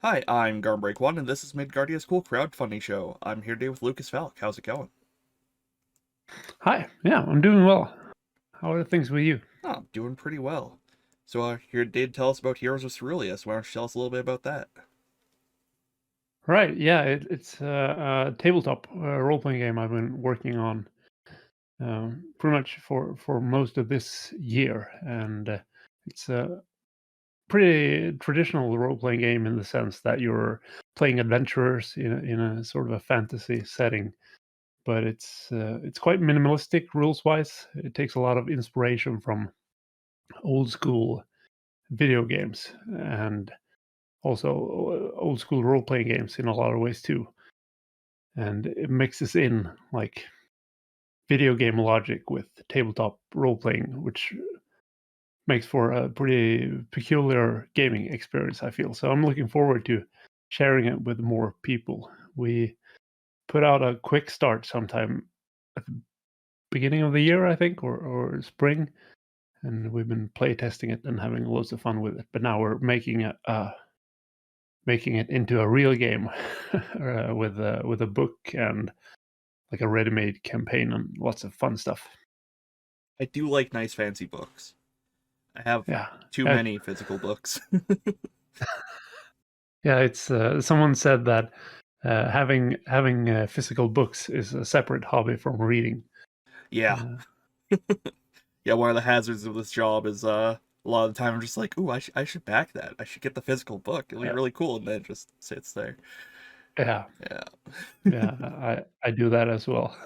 Hi, I'm Garmbreak1, and this is Midgardia's cool crowdfunding show. I'm here today with Lucas Falk. How's it going? Hi. Yeah, I'm doing well. How are things with you? Oh, I'm doing pretty well. So, here today to tell us about Heroes of Cerulea, so why don't you tell us a little bit about that? Right. Yeah, it's a tabletop role-playing game I've been working on pretty much for most of this year, and it's a pretty traditional role-playing game in the sense that you're playing adventurers in a sort of a fantasy setting. But it's quite minimalistic rules-wise. It takes a lot of inspiration from old school video games and also old school role playing games in a lot of ways too. And it mixes in like video game logic with tabletop role playing, which makes for a pretty peculiar gaming experience, I feel. So I'm looking forward to sharing it with more people. We put out a quick start sometime at the beginning of the year, I think, or spring. And we've been play testing it and having loads of fun with it. But now we're making it into a real game with a book and like a ready-made campaign and lots of fun stuff. I do like nice fancy books. I have Yeah, too uh, many physical books. yeah. It's someone said that having physical books is a separate hobby from reading. Yeah. Uh, Yeah, one of the hazards of this job is a lot of the time I'm just like, ooh, I should back that. I should get the physical book. It'll be uh, really cool, and then it just sits there. yeah, Yeah. yeah. I do that as well.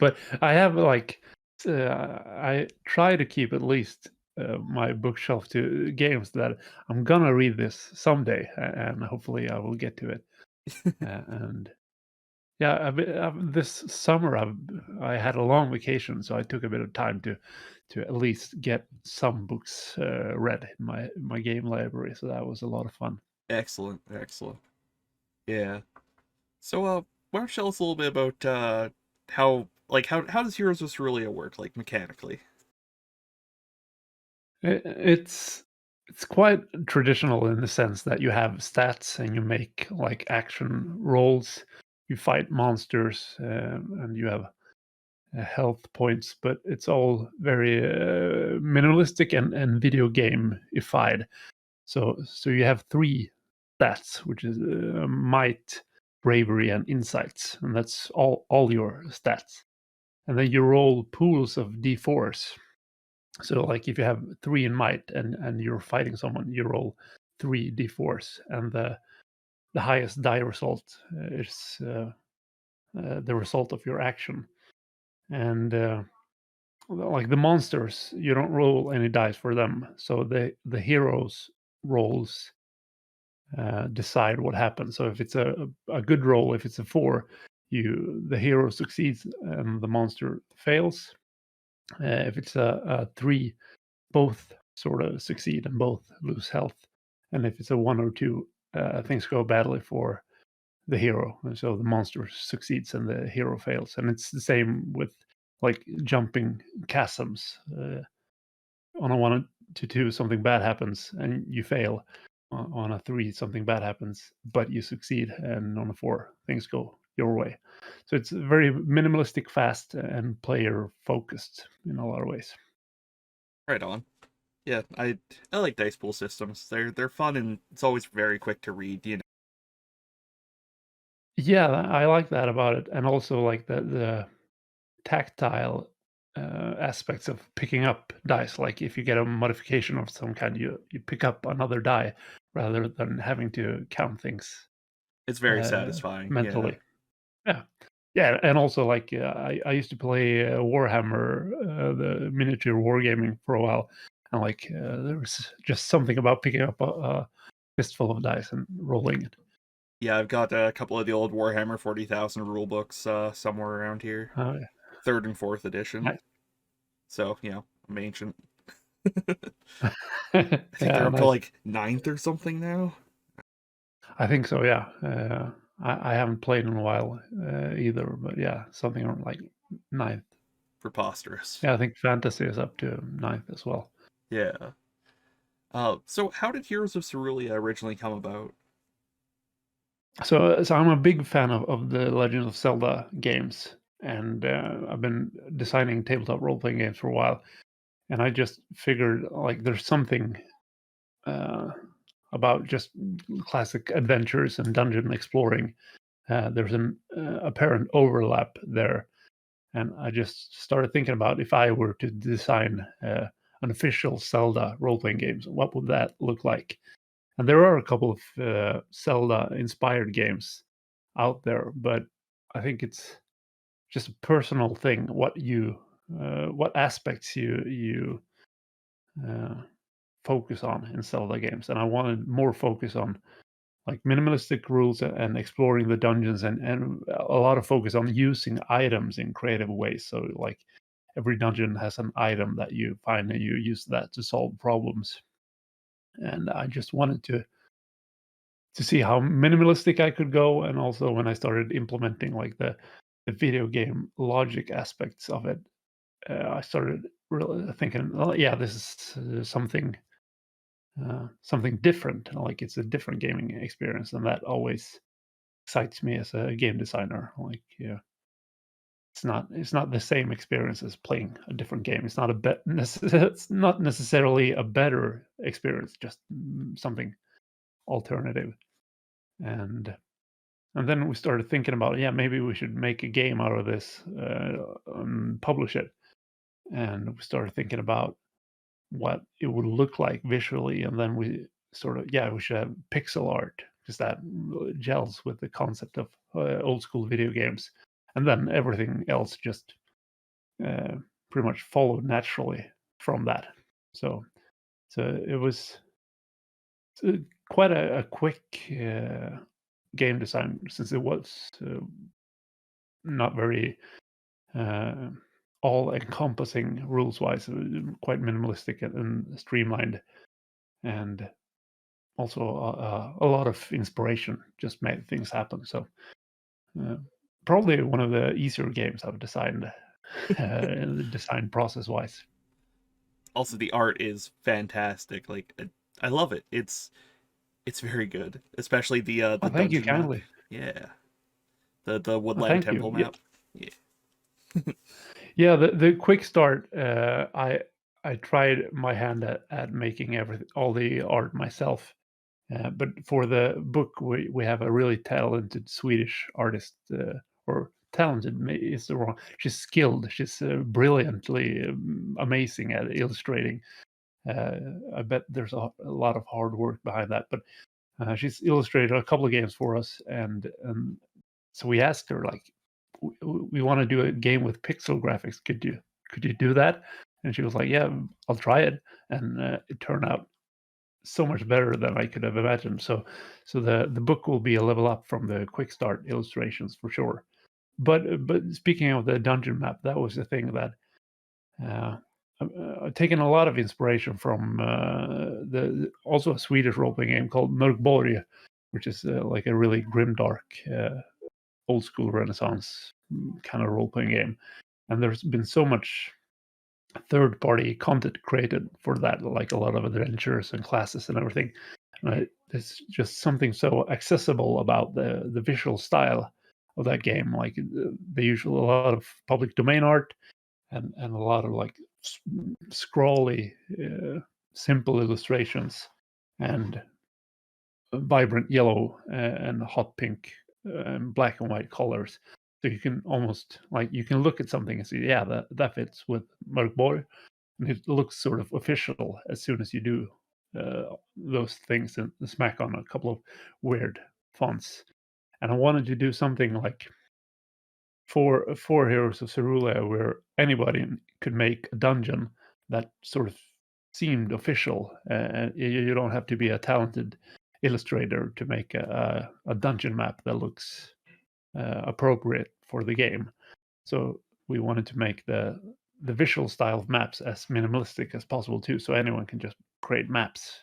But I have like I try to keep at least my bookshelf to games that I'm gonna read this someday, and hopefully I will get to it. And yeah, this summer I had a long vacation, so I took a bit of time to at least get some books read in my game library. So that was a lot of fun. Excellent, excellent. Yeah. So, why don't you tell us a little bit about how does Heroes of Cerulean work, like mechanically? It's quite traditional in the sense that you have stats and you make like action rolls. You fight monsters and you have health points, but it's all very minimalistic and video gameified. So you have three stats, which is might, bravery, and insights, and that's all your stats. And then you roll pools of d4s. So like if you have three in might and you're fighting someone, you roll three d4s, and the highest die result is the result of your action. And like the monsters, you don't roll any dice for them. So the heroes rolls decide what happens. So if it's a good roll, if it's a four, the hero succeeds and the monster fails. If it's a three, both sort of succeed and both lose health. And if it's a one or two, things go badly for the hero. And so the monster succeeds and the hero fails. And it's the same with like jumping chasms. On a one to two, something bad happens and you fail. On a three, something bad happens, but you succeed. And on a four, things go your way. So it's very minimalistic, fast, and player focused in a lot of ways. Right on. Yeah, I like dice pool systems. They're fun and it's always very quick to read. Yeah, I like that about it, and also like the tactile aspects of picking up dice. Like if you get a modification of some kind, you pick up another die rather than having to count things It's very uh, satisfying. Yeah. mentally. Yeah, yeah, and also like I used to play Warhammer, the miniature wargaming for a while, and like there was just something about picking up a fistful of dice and rolling it. Yeah, I've got a couple of the old Warhammer 40,000 rule books somewhere around here. Uh, Third and fourth edition. nice. So, I'm ancient. I think they're Yeah, up to nice. like ninth or something now. I think so, yeah. I haven't played in a while either, but yeah, something around like ninth. Preposterous. Yeah, I think fantasy is up to ninth as well. Yeah. So how did Heroes of Cerulean originally come about? So I'm a big fan of the Legend of Zelda games, and I've been designing tabletop role playing games for a while. And I just figured like there's something uh, about just classic adventures and dungeon exploring. There's an apparent overlap there, and I just started thinking about if I were to design an official Zelda role playing games, what would that look like? And there are a couple of Zelda inspired games out there, but I think it's just a personal thing what aspects you uh, focus on in Zelda games, and I wanted more focus on like minimalistic rules and exploring the dungeons and a lot of focus on using items in creative ways. So like every dungeon has an item that you find and you use that to solve problems. And I just wanted to see how minimalistic I could go, and also when I started implementing like the video game logic aspects of it, I started really thinking, oh, yeah, this is something different. Like it's a different gaming experience, and that always excites me as a game designer. Like, yeah, it's not the same experience as playing a different game. It's not it's not necessarily a better experience, just something alternative. And and then we started thinking about, yeah, maybe we should make a game out of this, publish it. And we started thinking about what it would look like visually, and then we sort of, yeah, we should have pixel art because that gels with the concept of old school video games, and then everything else just uh, pretty much followed naturally from that. So so it was uh, quite a quick game design since it was not very uh, all encompassing rules wise, quite minimalistic and streamlined, and also a lot of inspiration just made things happen. So uh, probably one of the easier games I've designed, design process wise. Also, the art is fantastic. Like, I love it. It's very good, especially Oh, the thank you dungeon map. kindly. Yeah, the Oh, woodland thank you. temple Yeah, map. Yeah, yeah. The quick start. I tried my hand at making everything, all the art myself. But for the book, we have a really talented Swedish artist, or talented is the wrong. She's skilled. She's brilliantly amazing at illustrating. Uh, I bet there's a lot of hard work behind that. But she's illustrated a couple of games for us, and so we asked her like, we want to do a game with pixel graphics. Could you do that? And she was like, yeah, I'll try it. And it turned out so much better than I could have imagined. So the book will be a level up from the quick start illustrations for sure. But speaking of the dungeon map, that was the thing that uh, I've taken a lot of inspiration from the also a Swedish role playing game called Mörkborg, which is like a really grimdark, old school Renaissance kind of role playing game. And there's been so much third party content created for that, like a lot of adventures and classes and everything. There's just something so accessible about the visual style of that game. Like they use a lot of public domain art and a lot of like scrawly, simple illustrations and vibrant yellow and hot pink and black and white colors. So you can almost like you can look at something and see, yeah, that fits with Mörkborg, and it looks sort of official as soon as you do those things and smack on a couple of weird fonts. And I wanted to do something like for Heroes of Cerulea, where anybody could make a dungeon that sort of seemed official. And you don't have to be a talented illustrator to make a dungeon map that looks appropriate for the game. So we wanted to make the visual style of maps as minimalistic as possible too, so anyone can just create maps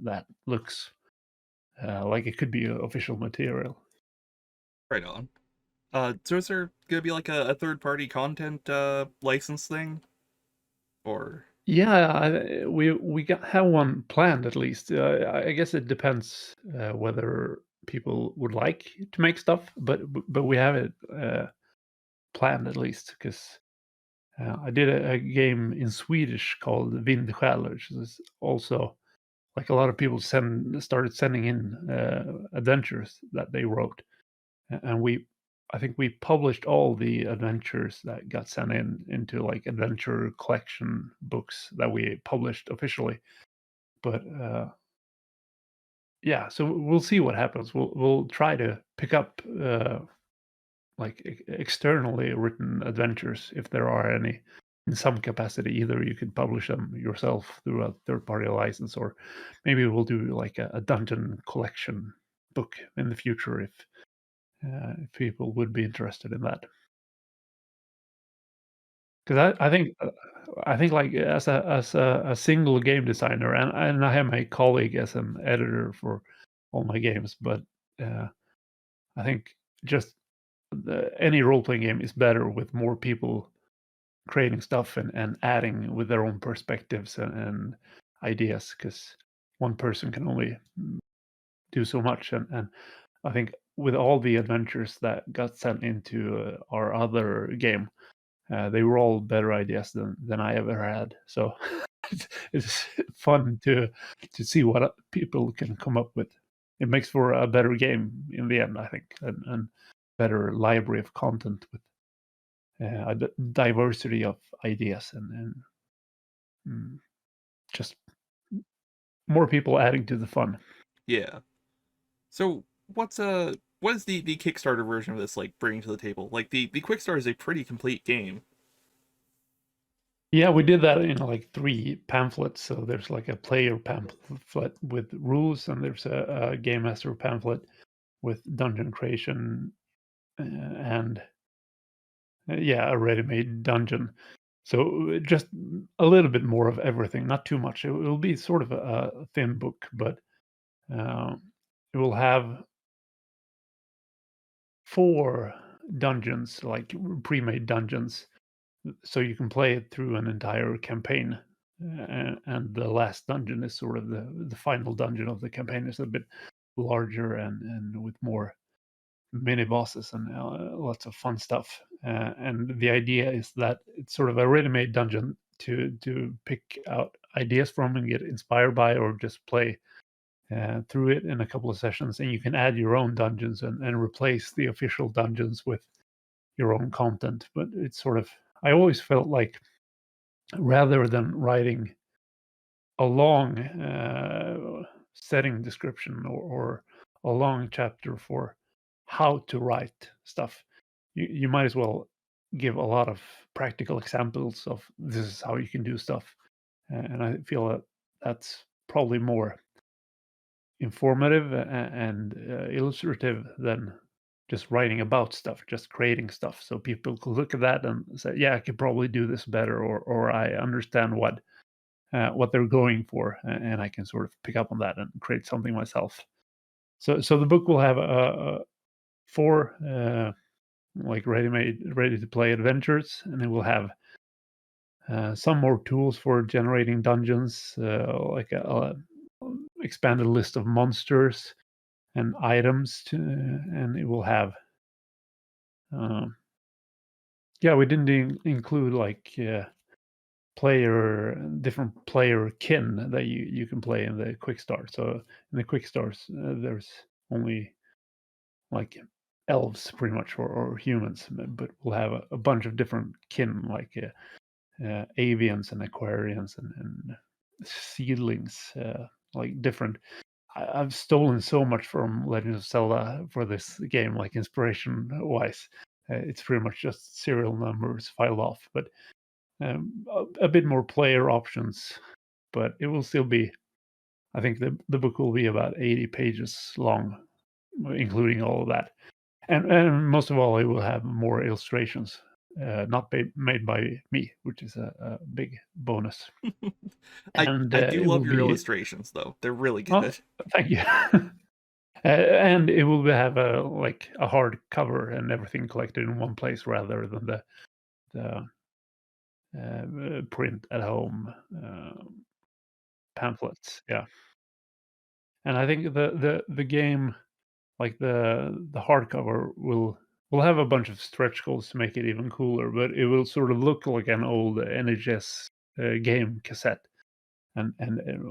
that looks like it could be official material. right on. So is there gonna be like a third party content license thing, or Yeah, we have one planned at least. I guess it depends whether people would like to make stuff, but we have it planned at least because I did a game in Swedish called Vindsjäl, which is also like a lot of people started sending in adventures that they wrote, and I think we published all the adventures that got sent in into like adventure collection books that we published officially. But yeah, so we'll see what happens. We'll try to pick up like externally written adventures if there are any in some capacity. Either you could publish them yourself through a third party license, or maybe we'll do like a dungeon collection book in the future if people would be interested in that. Because I think like as a single game designer, and I have my colleague as an editor for all my games, but uh, I think just any role playing game is better with more people creating stuff and adding with their own perspectives and ideas because one person can only do so much. And I think with all the adventures that got sent into our other game, they were all better ideas than I ever had. So it's fun to see what people can come up with. It makes for a better game in the end, I think, and better library of content with diversity of ideas and mm, just more people adding to the fun. Yeah. So what is the Kickstarter version of this like bringing to the table? Like the quick start is a pretty complete game. Yeah, we did that in like 3 pamphlets. So there's like a player pamphlet with rules, and there's a game master pamphlet with dungeon creation and yeah, a ready-made dungeon. So just a little bit more of everything, not too much. It will be sort of a thin book, but um, it will have 4 dungeons, like pre-made dungeons, so you can play it through an entire campaign. And the last dungeon is sort of the final dungeon of the campaign. Is a bit larger and with more mini bosses and lots of fun stuff. And the idea is that it's sort of a ready-made dungeon to pick out ideas from and get inspired by, or just play through it in a couple of sessions. And you can add your own dungeons and replace the official dungeons with your own content. But it's sort of I always felt like rather than writing a long setting description or a long chapter for how to write stuff, you might as well give a lot of practical examples of this is how you can do stuff. And I feel that that's probably more informative and illustrative than just writing about stuff, just creating stuff. So people could look at that and say, "Yeah, I could probably do this better," or "I understand what they're going for, and I can sort of pick up on that and create something myself." So the book will have 4 like ready to play adventures, and it will have some more tools for generating dungeons, like a expanded list of monsters and items, and it will have. Um, yeah, we didn't include like different player kin that you can play in the quick start. So in the quick starts, there's only like elves pretty much or humans, but we'll have a bunch of different kin like avians and aquarians and seedlings, like different. I've stolen so much from Legend of Zelda for this game, like inspiration wise. It's pretty much just serial numbers filed off, but a bit more player options. But it will still be. I think the book will be about 80 pages long, including all of that. And most of all, it will have more illustrations, not made by me, which is a big bonus. And I do it love will your be illustrations though. They're really oh, good. thank you. And it will have a like a hard cover and everything collected in one place rather than the print at home pamphlets. Yeah, and I think the game like the hardcover will have a bunch of stretch goals to make it even cooler, but it will sort of look like an old NHS game cassette, and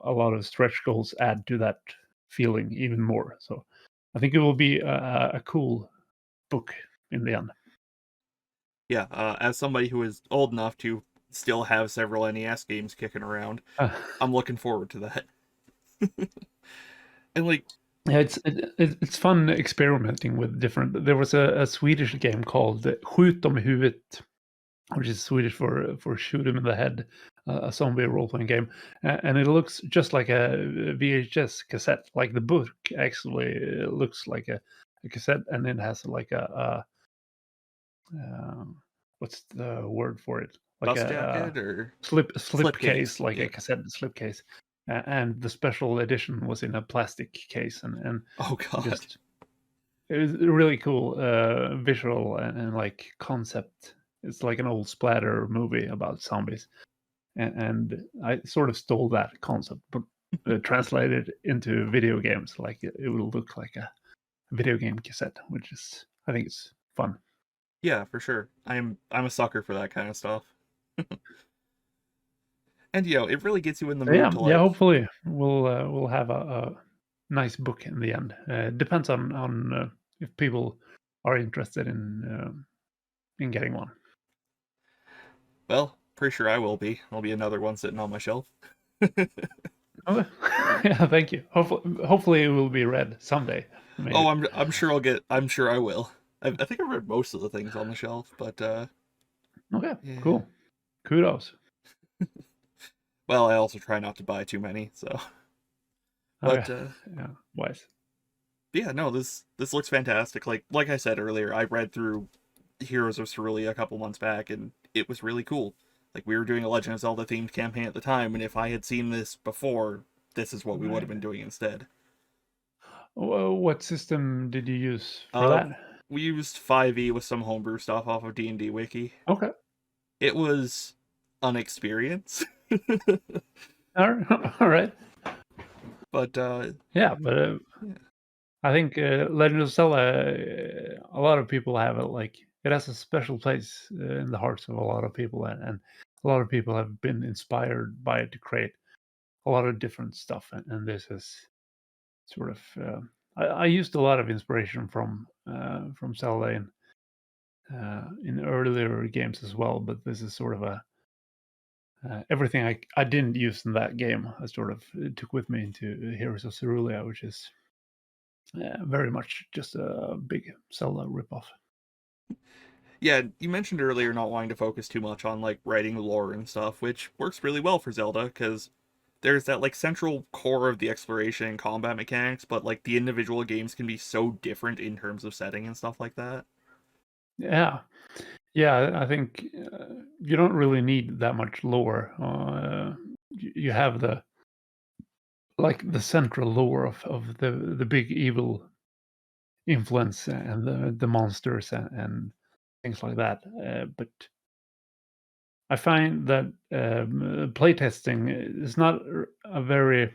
a lot of stretch goals add to that feeling even more. So I think it will be a cool book in the end. Yeah, as somebody who is old enough to still have several NES games kicking around, Uh, I'm looking forward to that. And like, yeah, it's fun experimenting with different. There was a Swedish game called Skjut dem i huvudet, which is Swedish for shoot him in the head, a zombie role playing game, and it looks just like a VHS cassette. Like the book actually looks like a cassette, and it has like what's the word for it? Like dust jacket or slip case, slipcase. like a Yeah. cassette slip case. And the special edition was in a plastic case, and Oh God. just it was really cool visual and like concept. It's like an old splatter movie about zombies, and I sort of stole that concept, but translated into video games. Like it will look like a video game cassette, which is I think it's fun. Yeah, for sure. I'm a sucker for that kind of stuff. And it really gets you in the mood Yeah, to yeah. like, Hopefully, we'll have a nice book in the end. Depends on if people are interested in getting one. well, pretty sure I will be. There'll be another one sitting on my shelf. Okay. Yeah, thank you. Hopefully, it will be read someday. Oh, Maybe. I'm sure I will. I think I've read most of the things on the shelf, but Okay. yeah. Cool. Kudos. Well, I also try not to buy too many, so. Okay. But Yeah. Wise. yeah, no, this looks fantastic. Like I said earlier, I read through Heroes of Cerulea a couple months back, and it was really cool. Like we were doing a Legend of Zelda themed campaign at the time, and if I had seen this before, this is what we would have Right. been doing instead. What system did you use for Uh, that? we used 5e with some homebrew stuff off of D&D Wiki. Okay. It was an experience, All right. All right. but Yeah, but yeah. I think Legend of Zelda, a lot of people have it like it has a special place in the hearts of a lot of people, and a lot of people have been inspired by it to create a lot of different stuff. And this is sort of I used a lot of inspiration from Zelda in earlier games as well, but this is sort of a everything I didn't use in that game I sort of took with me into Heroes of Cerulea, which is very much just a big Zelda ripoff. Yeah, you mentioned earlier not wanting to focus too much on like writing lore and stuff, which works really well for Zelda because there's that like central core of the exploration and combat mechanics, but like the individual games can be so different in terms of setting and stuff like that. Yeah, yeah. I think you don't really need that much lore. You have the like the central lore of the big evil influence and the monsters and things like that. But I find that playtesting is not a very.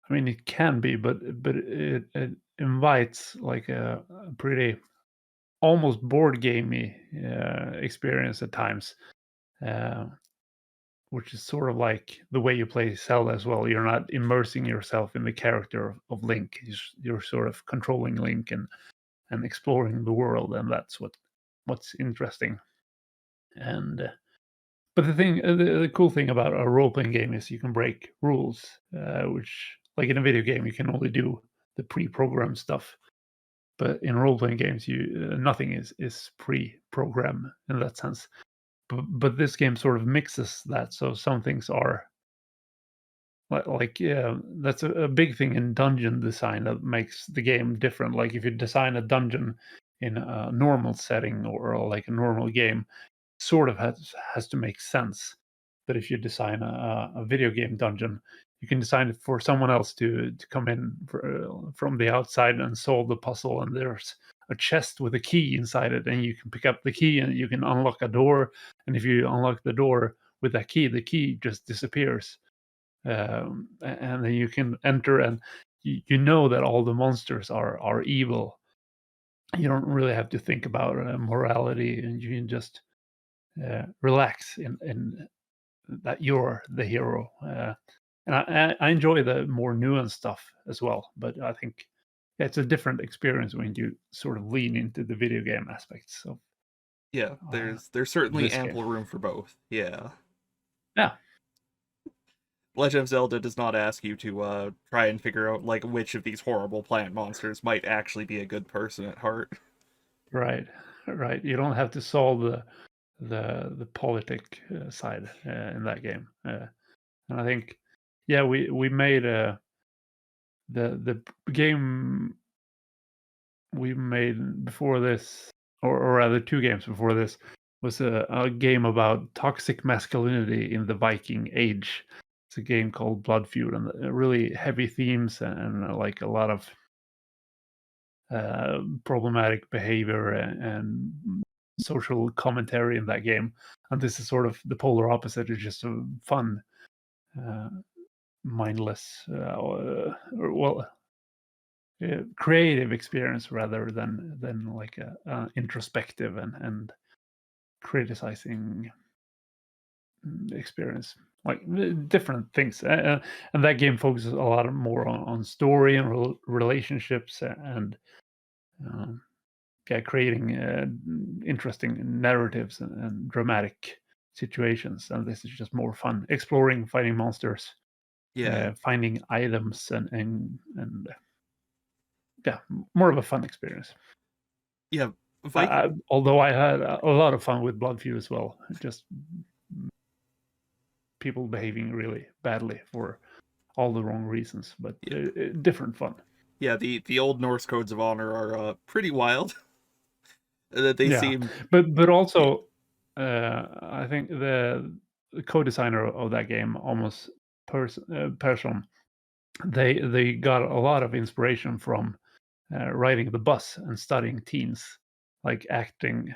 I mean, it can be, but it invites like a pretty almost board gamey experience at times, uh, which is sort of like the way you play Zelda as well. You're not immersing yourself in the character of Link. You're sort of controlling Link and exploring the world, and that's what's interesting. And but the cool thing about a role playing game is you can break rules, which like in a video game you can only do the pre-programmed stuff. But in role playing games, you nothing is pre-programmed in that sense. But this game sort of mixes that, so some things are like yeah, that's a big thing in dungeon design that makes the game different. Like if you design a dungeon in a normal setting or like a normal game, sort of has to make sense. But if you design a video game dungeon, you can design it for someone else to come in from the outside and solve the puzzle. And there's a chest with a key inside it, and you can pick up the key and you can unlock a door. And if you unlock the door with that key, the key just disappears, and then you can enter. And you know that all the monsters are evil. You don't really have to think about morality, and you can just relax in that you're the hero. And I enjoy the more nuanced stuff as well. But I think it's a different experience when you sort of lean into the video game aspects Yeah, uh, there's of certainly this game. ample room for both. Yeah. Yeah, Legend of Zelda does not ask you to try and figure out like which of these horrible plant monsters might actually be a good person at heart. right, right. You don't have to solve the politic side in that game. And I think, yeah, we made the game we made before this, or rather two games before this, was a game about toxic masculinity in the Viking Age. It's a game called Blood Feud, and really heavy themes and like a lot of problematic behavior and social commentary in that game. And this is sort of the polar opposite. It's just a fun, uh, mindless, or well, creative experience rather than like a introspective and criticizing experience, like different things. And that game focuses a lot more on story and relationships and um, yeah, creating interesting narratives and dramatic situations. And this is just more fun exploring, fighting monsters, Yeah. finding items and yeah, more of a fun experience. Yeah, Viking. Although I had a lot of fun with Blood Feud as well, just people behaving really badly for all the wrong reasons, but Yeah, different fun. yeah, the old Norse codes of honor are pretty wild. That they Yeah, seem. but Yeah, also I think the co-designer of that game, almost person, they got a lot of inspiration from riding the bus and studying teens, like acting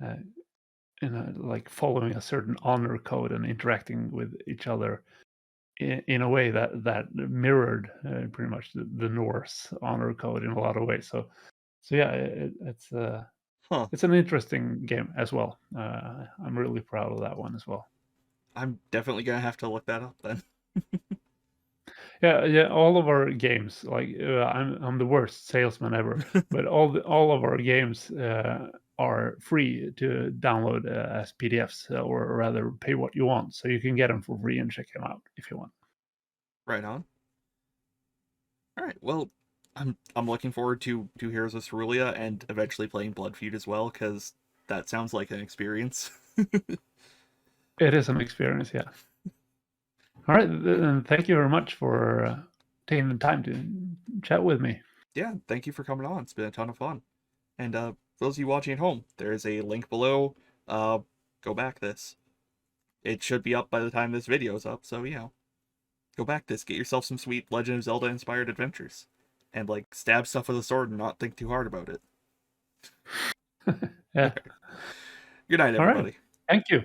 uh, like following a certain honor code and interacting with each other in a way that mirrored pretty much the Norse honor code in a lot of ways. So yeah, huh. it's an interesting game as well. I'm really proud of that one as well. I'm definitely gonna have to look that up then. Yeah, yeah. All of our games, like I'm the worst salesman ever, but all of our games are free to download as PDFs, or rather pay what you want, so you can get them for free and check them out if you want. Right on. All right. Well, I'm looking forward to Heroes of Cerulea and eventually playing Blood Feud as well because that sounds like an experience. It is an experience, yeah. All right, then thank you very much for taking the time to chat with me. Yeah, thank you for coming on. It's been a ton of fun. And for those of you watching at home, there is a link below. Uh, go back this. It should be up by the time this video is up, so go back this. Get yourself some sweet Legend of Zelda inspired adventures, and like stab stuff with a sword and not think too hard about it. Yeah. Good night, All right. everybody. Thank you.